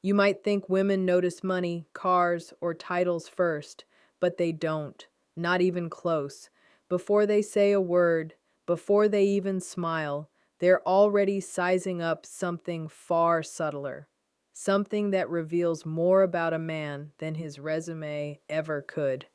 You might think women notice money, cars, or titles first, but they don't, not even close. Before they say a word, before they even smile, they're already sizing up something far subtler, something that reveals more about a man than his resume ever could.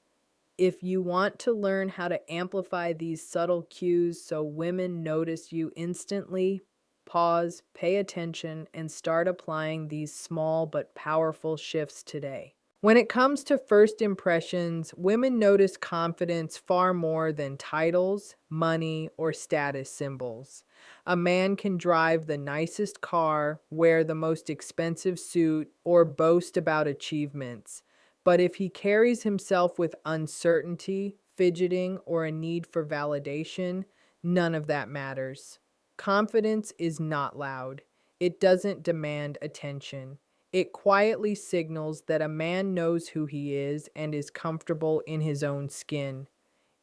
If you want to learn how to amplify these subtle cues so women notice you instantly, pause, pay attention, and start applying these small but powerful shifts today. When it comes to first impressions, women notice confidence far more than titles, money, or status symbols. A man can drive the nicest car, wear the most expensive suit, or boast about achievements. But if he carries himself with uncertainty, fidgeting, or a need for validation, none of that matters. Confidence is not loud. It doesn't demand attention. It quietly signals that a man knows who he is and is comfortable in his own skin.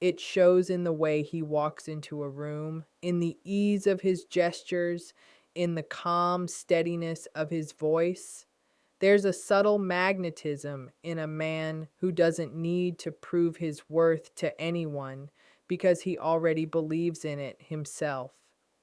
It shows in the way he walks into a room, in the ease of his gestures, in the calm steadiness of his voice. There's a subtle magnetism in a man who doesn't need to prove his worth to anyone because he already believes in it himself.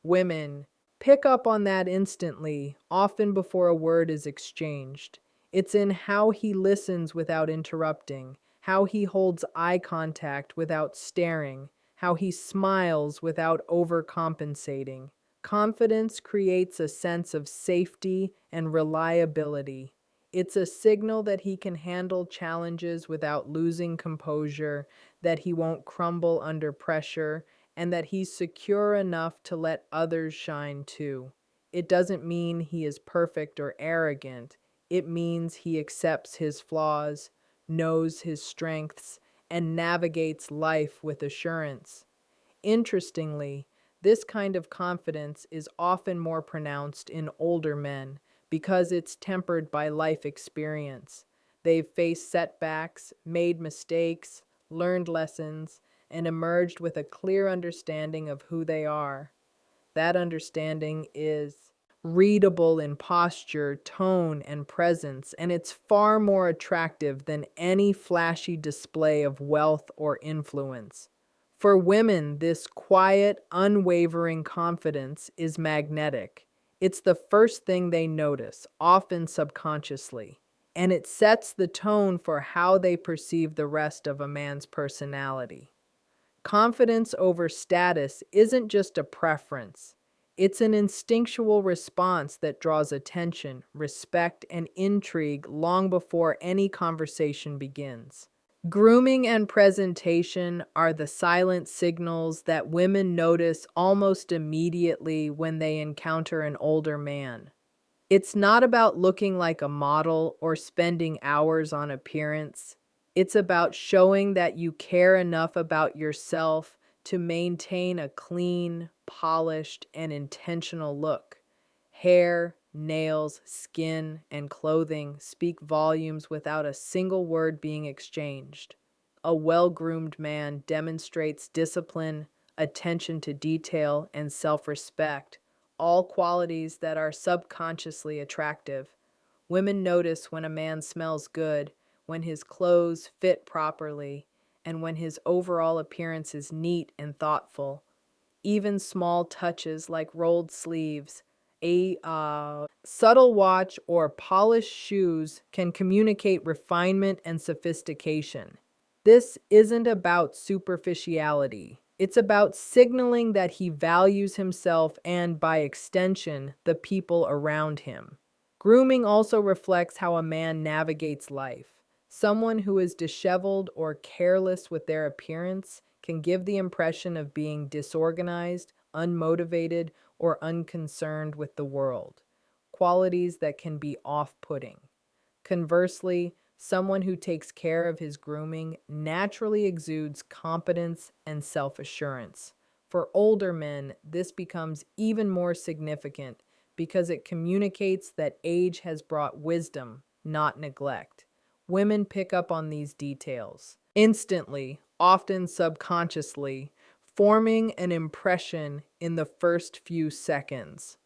Women pick up on that instantly, often before a word is exchanged. It's in how he listens without interrupting, how he holds eye contact without staring, how he smiles without overcompensating. Confidence creates a sense of safety and reliability. It's a signal that he can handle challenges without losing composure, that he won't crumble under pressure, and that he's secure enough to let others shine too. It doesn't mean he is perfect or arrogant. It means he accepts his flaws, knows his strengths, and navigates life with assurance. Interestingly, this kind of confidence is often more pronounced in older men because it's tempered by life experience. They've faced setbacks, made mistakes, learned lessons, and emerged with a clear understanding of who they are. That understanding is readable in posture, tone, and presence, and it's far more attractive than any flashy display of wealth or influence. For women, this quiet, unwavering confidence is magnetic. It's the first thing they notice, often subconsciously, and it sets the tone for how they perceive the rest of a man's personality. Confidence over status isn't just a preference, it's an instinctual response that draws attention, respect, and intrigue long before any conversation begins. Grooming and presentation are the silent signals that women notice almost immediately when they encounter an older man. It's not about looking like a model or spending hours on appearance. It's about showing that you care enough about yourself to maintain a clean, polished, and intentional look. Hair, nails, skin, and clothing speak volumes without a single word being exchanged. A well groomed man demonstrates discipline, attention to detail, and self respect, all qualities that are subconsciously attractive. Women notice when a man smells good, when his clothes fit properly, and when his overall appearance is neat and thoughtful. Even small touches like rolled sleeves, a subtle watch, or polished shoes can communicate refinement and sophistication. This isn't about superficiality. It's about signaling that he values himself and, by extension, the people around him. Grooming also reflects how a man navigates life. Someone who is disheveled or careless with their appearance can give the impression of being disorganized, unmotivated, or unconcerned with the world, qualities that can be off-putting. Conversely, someone who takes care of his grooming naturally exudes competence and self-assurance. For older men, this becomes even more significant because it communicates that age has brought wisdom, not neglect. Women pick up on these details instantly, often subconsciously, forming an impression in the first few seconds.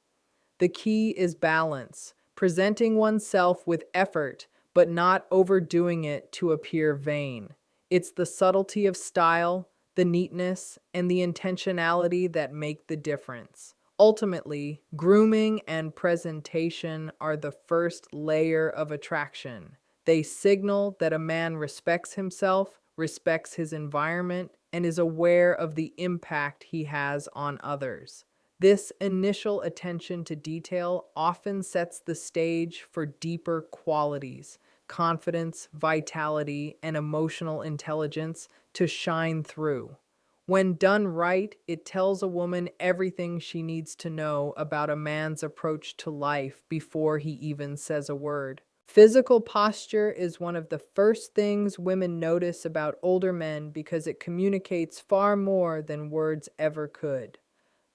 The key is balance. presenting oneself with effort, but not overdoing it to appear vain. It's the subtlety of style, the neatness, and the intentionality that make the difference. Ultimately, grooming and presentation are the first layer of attraction. They signal that a man respects himself, respects his environment, and is aware of the impact he has on others. This initial attention to detail often sets the stage for deeper qualities, confidence, vitality, and emotional intelligence to shine through. When done right, it tells a woman everything she needs to know about a man's approach to life before he even says a word. Physical posture is one of the first things women notice about older men because it communicates far more than words ever could.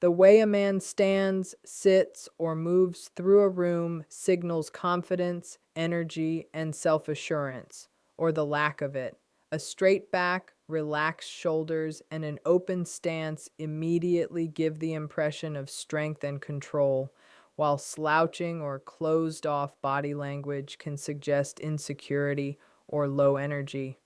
The way a man stands, sits, or moves through a room signals confidence, energy, and self assurance, or the lack of it. A straight back, relaxed shoulders, and an open stance immediately give the impression of strength and control, while slouching or closed off body language can suggest insecurity or low energy.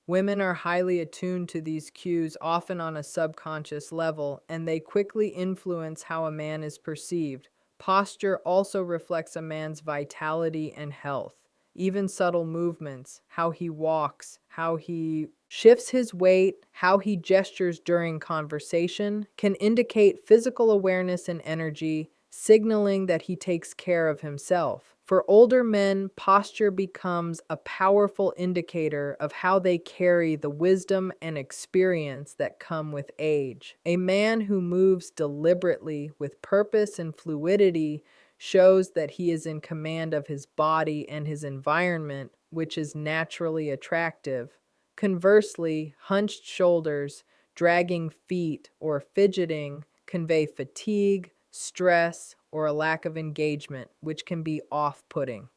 Women are highly attuned to these cues, often on a subconscious level, and they quickly influence how a man is perceived. Posture also reflects a man's vitality and health. Even subtle movements, how he walks, how he shifts his weight, how he gestures during conversation, can indicate physical awareness and energy, signaling that he takes care of himself. For older men, posture becomes a powerful indicator of how they carry the wisdom and experience that come with age. A man who moves deliberately with purpose and fluidity shows that he is in command of his body and his environment, which is naturally attractive. Conversely, hunched shoulders, dragging feet, or fidgeting convey fatigue, stress, or a lack of engagement, which can be off putting.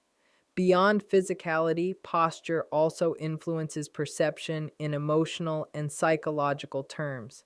Beyond physicality, posture also influences perception in emotional and psychological terms.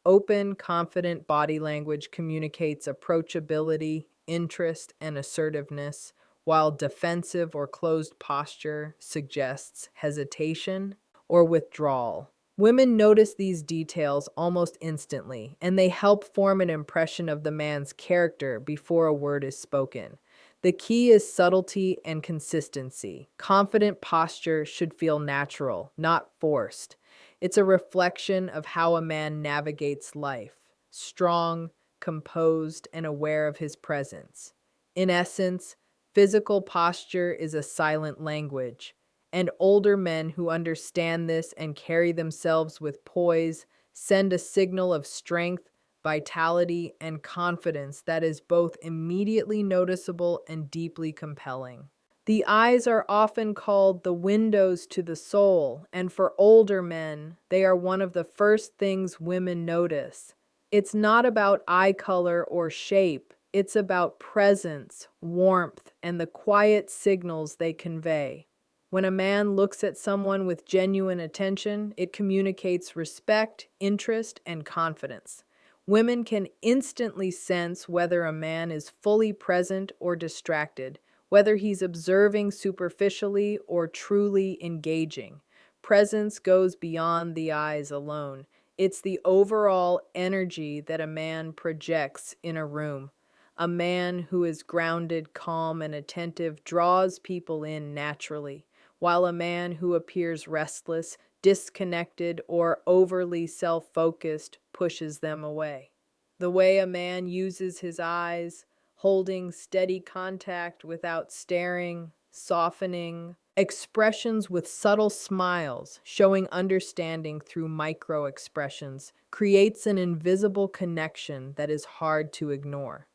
Open, confident body language communicates approachability, interest, and assertiveness, while defensive or closed posture suggests hesitation or withdrawal. Women notice these details almost instantly, and they help form an impression of the man's character before a word is spoken. The key is subtlety and consistency. Confident posture should feel natural, not forced. It's a reflection of how a man navigates life, strong, composed, and aware of his presence. In essence, physical posture is a silent language, and older men who understand this and carry themselves with poise send a signal of strength, vitality, and confidence that is both immediately noticeable and deeply compelling. The eyes are often called the windows to the soul, and for older men, they are one of the first things women notice. It's not about eye color or shape, it's about presence, warmth, and the quiet signals they convey. When a man looks at someone with genuine attention, it communicates respect, interest, and confidence. Women can instantly sense whether a man is fully present or distracted, whether he's observing superficially or truly engaging. Presence goes beyond the eyes alone. It's the overall energy that a man projects in a room. A man who is grounded, calm, and attentive draws people in naturally, while a man who appears restless, disconnected, or overly self-focused pushes them away. The way a man uses his eyes, holding steady contact without staring, softening, expressions with subtle smiles, showing understanding through micro expressions, creates an invisible connection that is hard to ignore.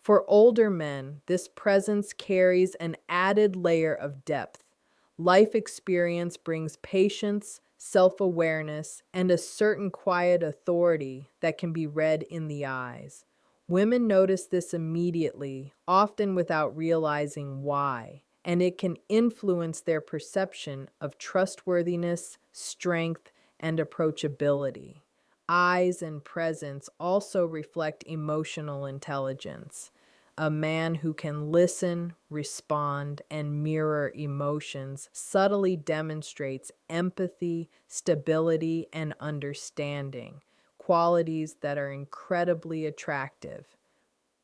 For older men, this presence carries an added layer of depth. Life experience brings patience, self awareness, and a certain quiet authority that can be read in the eyes. Women notice this immediately, often without realizing why, and it can influence their perception of trustworthiness, strength, and approachability. Eyes and presence also reflect emotional intelligence. A man who can listen, respond, and mirror emotions subtly demonstrates empathy, stability, and understanding, qualities that are incredibly attractive.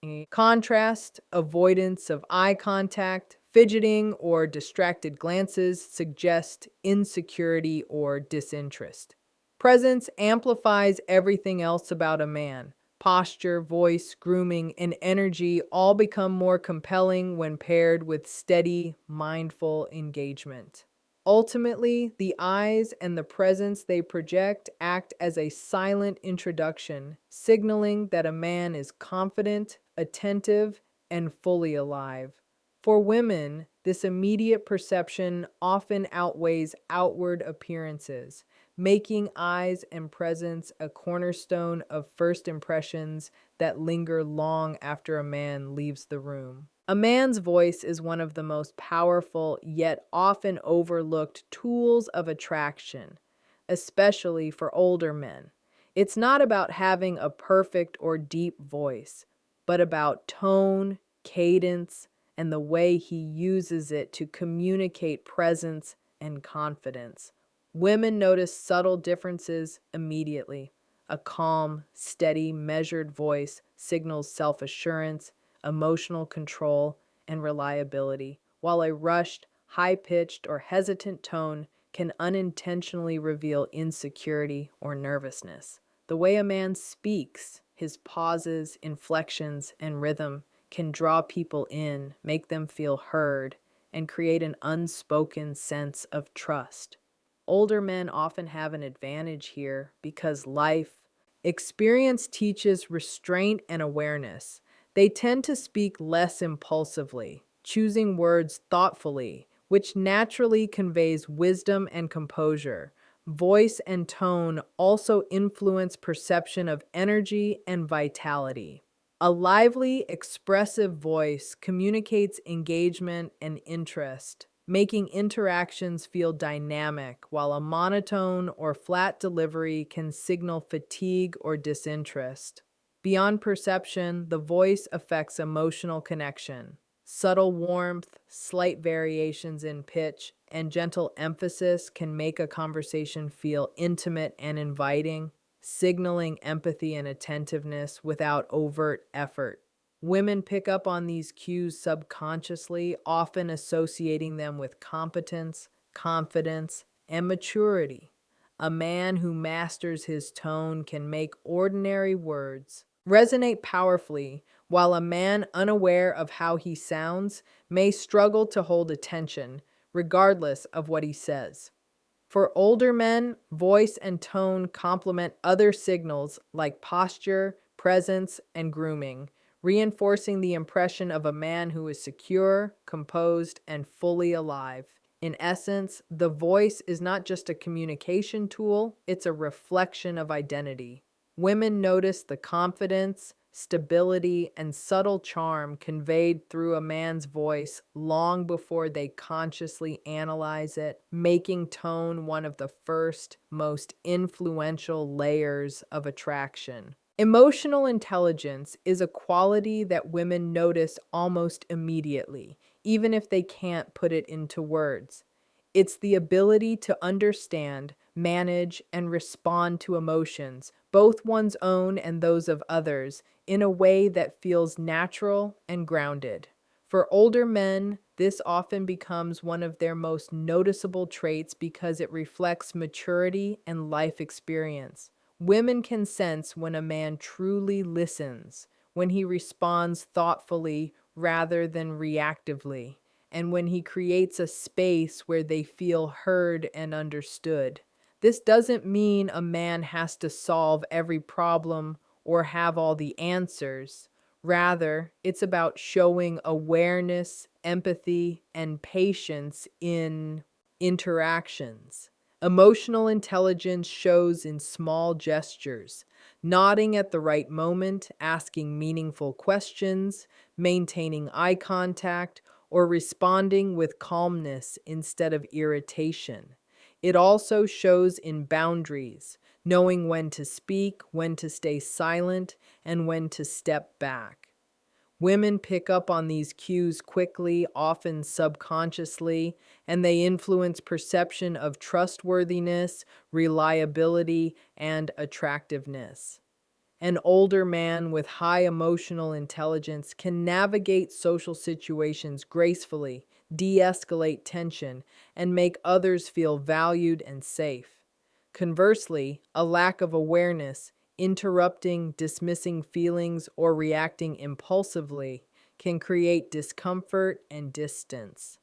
In contrast, avoidance of eye contact, fidgeting, or distracted glances suggest insecurity or disinterest. Presence amplifies everything else about a man. Posture, voice, grooming, and energy all become more compelling when paired with steady, mindful engagement. Ultimately, the eyes and the presence they project act as a silent introduction, signaling that a man is confident, attentive, and fully alive. For women, this immediate perception often outweighs outward appearances, making eyes and presence a cornerstone of first impressions that linger long after a man leaves the room. A man's voice is one of the most powerful yet often overlooked tools of attraction, especially for older men. It's not about having a perfect or deep voice, but about tone, cadence, and the way he uses it to communicate presence and confidence. Women notice subtle differences immediately. A calm, steady, measured voice signals self assurance, emotional control, and reliability, while a rushed, high pitched, or hesitant tone can unintentionally reveal insecurity or nervousness. The way a man speaks, his pauses, inflections, and rhythm can draw people in, make them feel heard, and create an unspoken sense of trust. Older men often have an advantage here because life experience teaches restraint and awareness. They tend to speak less impulsively, choosing words thoughtfully, which naturally conveys wisdom and composure. Voice and tone also influence perception of energy and vitality. A lively, expressive voice communicates engagement and interest, making interactions feel dynamic, while a monotone or flat delivery can signal fatigue or disinterest. Beyond perception, the voice affects emotional connection. Subtle warmth, slight variations in pitch, and gentle emphasis can make a conversation feel intimate and inviting, signaling empathy and attentiveness without overt effort. Women pick up on these cues subconsciously, often associating them with competence, confidence, and maturity. A man who masters his tone can make ordinary words resonate powerfully, while a man unaware of how he sounds may struggle to hold attention, regardless of what he says. For older men, voice and tone complement other signals like posture, presence, and grooming, reinforcing the impression of a man who is secure, composed, and fully alive. In essence, the voice is not just a communication tool, it's a reflection of identity. Women notice the confidence, stability, and subtle charm conveyed through a man's voice long before they consciously analyze it, making tone one of the first, most influential layers of attraction. Emotional intelligence is a quality that women notice almost immediately, even if they can't put it into words. It's the ability to understand, manage, and respond to emotions, both one's own and those of others, in a way that feels natural and grounded. For older men, this often becomes one of their most noticeable traits because it reflects maturity and life experience. Women can sense when a man truly listens, when he responds thoughtfully rather than reactively, and when he creates a space where they feel heard and understood. This doesn't mean a man has to solve every problem or have all the answers. Rather, it's about showing awareness, empathy, and patience in interactions. Emotional intelligence shows in small gestures, nodding at the right moment, asking meaningful questions, maintaining eye contact, or responding with calmness instead of irritation. It also shows in boundaries, knowing when to speak, when to stay silent, and when to step back. Women pick up on these cues quickly, often subconsciously, and they influence perception of trustworthiness, reliability, and attractiveness. An older man with high emotional intelligence can navigate social situations gracefully, de escalate tension, and make others feel valued and safe. Conversely, a lack of awareness, interrupting, dismissing feelings, or reacting impulsively can create discomfort and distance.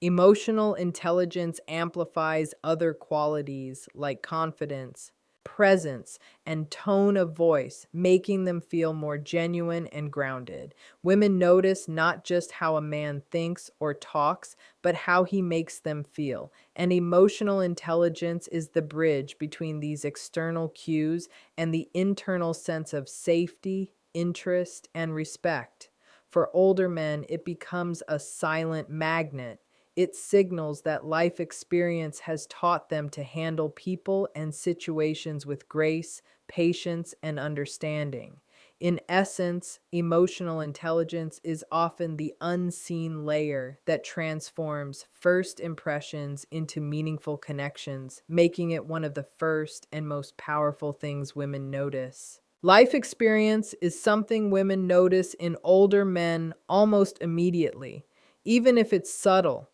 Emotional intelligence amplifies other qualities like confidence, presence, and tone of voice, making them feel more genuine and grounded. Women notice not just how a man thinks or talks, but how he makes them feel. And emotional intelligence is the bridge between these external cues and the internal sense of safety, interest, and respect. For older men, it becomes a silent magnet. It signals that life experience has taught them to handle people and situations with grace, patience, and understanding. In essence, emotional intelligence is often the unseen layer that transforms first impressions into meaningful connections, making it one of the first and most powerful things women notice. Life experience is something women notice in older men almost immediately, even if it's subtle.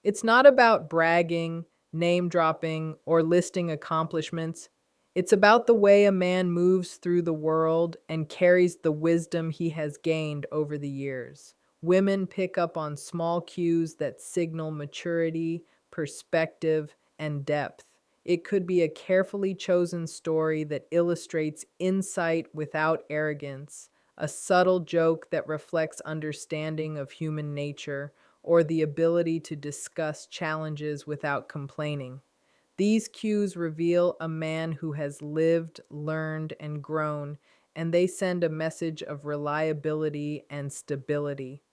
It's not about bragging, name dropping, or listing accomplishments. It's about the way a man moves through the world and carries the wisdom he has gained over the years. Women pick up on small cues that signal maturity, perspective, and depth. It could be a carefully chosen story that illustrates insight without arrogance, a subtle joke that reflects understanding of human nature, or the ability to discuss challenges without complaining. These cues reveal a man who has lived, learned, and grown, and they send a message of reliability and stability.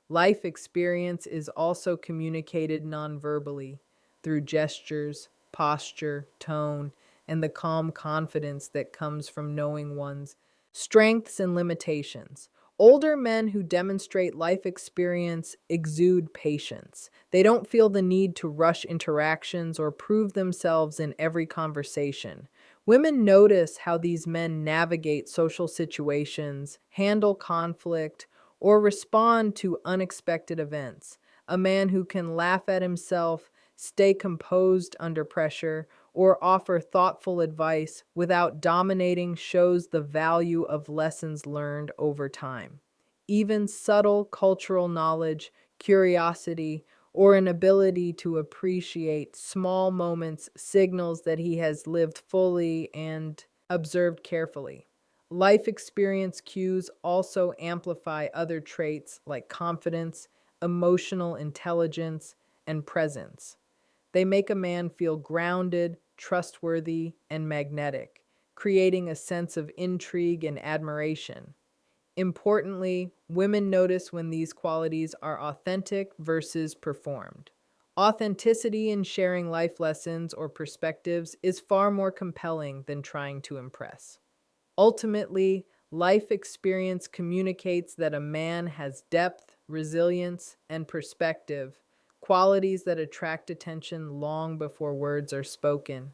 Life experience is also communicated nonverbally through gestures, posture, tone, and the calm confidence that comes from knowing one's strengths and limitations. Older men who demonstrate life experience exude patience. They don't feel the need to rush interactions or prove themselves in every conversation. Women notice how these men navigate social situations, handle conflict, or respond to unexpected events. A man who can laugh at himself, stay composed under pressure, or offer thoughtful advice without dominating shows the value of lessons learned over time. Even subtle cultural knowledge, curiosity, or an ability to appreciate small moments signals that he has lived fully and observed carefully. Life experience cues also amplify other traits like confidence, emotional intelligence, and presence. They make a man feel grounded, trustworthy, and magnetic, creating a sense of intrigue and admiration. Importantly, women notice when these qualities are authentic versus performed. Authenticity in sharing life lessons or perspectives is far more compelling than trying to impress. Ultimately, life experience communicates that a man has depth, resilience, and perspective, qualities that attract attention long before words are spoken.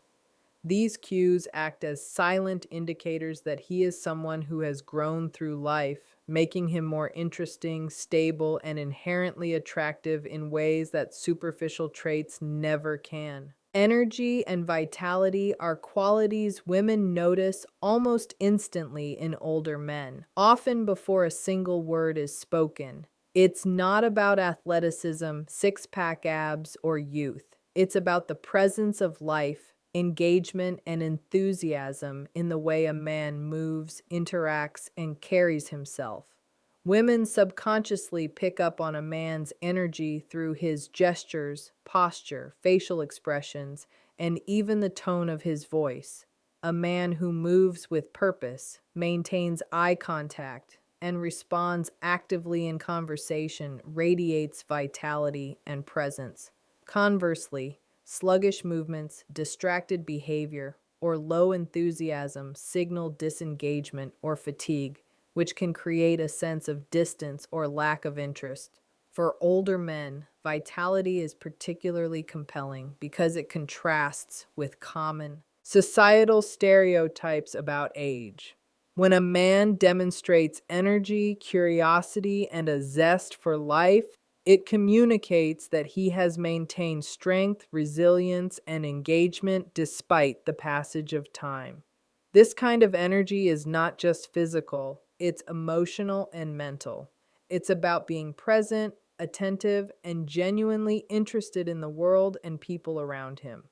These cues act as silent indicators that he is someone who has grown through life, making him more interesting, stable, and inherently attractive in ways that superficial traits never can. Energy and vitality are qualities women notice almost instantly in older men, often before a single word is spoken. It's not about athleticism, six pack abs, or youth. It's about the presence of life, engagement, and enthusiasm in the way a man moves, interacts, and carries himself. Women subconsciously pick up on a man's energy through his gestures, posture, facial expressions, and even the tone of his voice. A man who moves with purpose, maintains eye contact, and responds actively in conversation radiates vitality and presence. Conversely, sluggish movements, distracted behavior, or low enthusiasm signal disengagement or fatigue, which can create a sense of distance or lack of interest. For older men, vitality is particularly compelling because it contrasts with common societal stereotypes about age. When a man demonstrates energy, curiosity, and a zest for life, it communicates that he has maintained strength, resilience, and engagement despite the passage of time. This kind of energy is not just physical, it's emotional and mental. It's about being present, attentive, and genuinely interested in the world and people around him.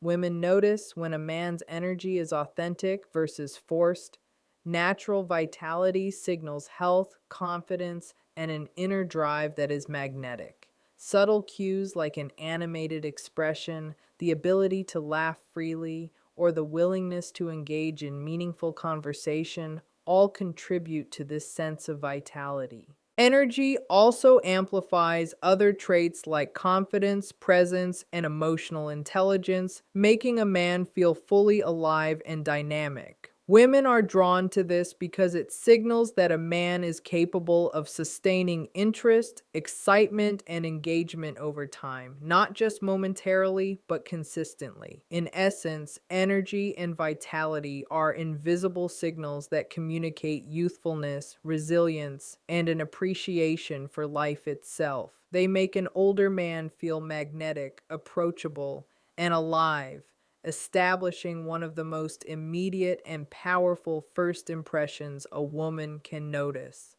Women notice when a man's energy is authentic versus forced. Natural vitality signals health, confidence, and an inner drive that is magnetic. Subtle cues like an animated expression, the ability to laugh freely, or the willingness to engage in meaningful conversation all contribute to this sense of vitality. Energy also amplifies other traits like confidence, presence, and emotional intelligence, making a man feel fully alive and dynamic. Women are drawn to this because it signals that a man is capable of sustaining interest, excitement, and engagement over time, not just momentarily, but consistently. In essence, energy and vitality are invisible signals that communicate youthfulness, resilience, and an appreciation for life itself. They make an older man feel magnetic, approachable, and alive, establishing one of the most immediate and powerful first impressions a woman can notice.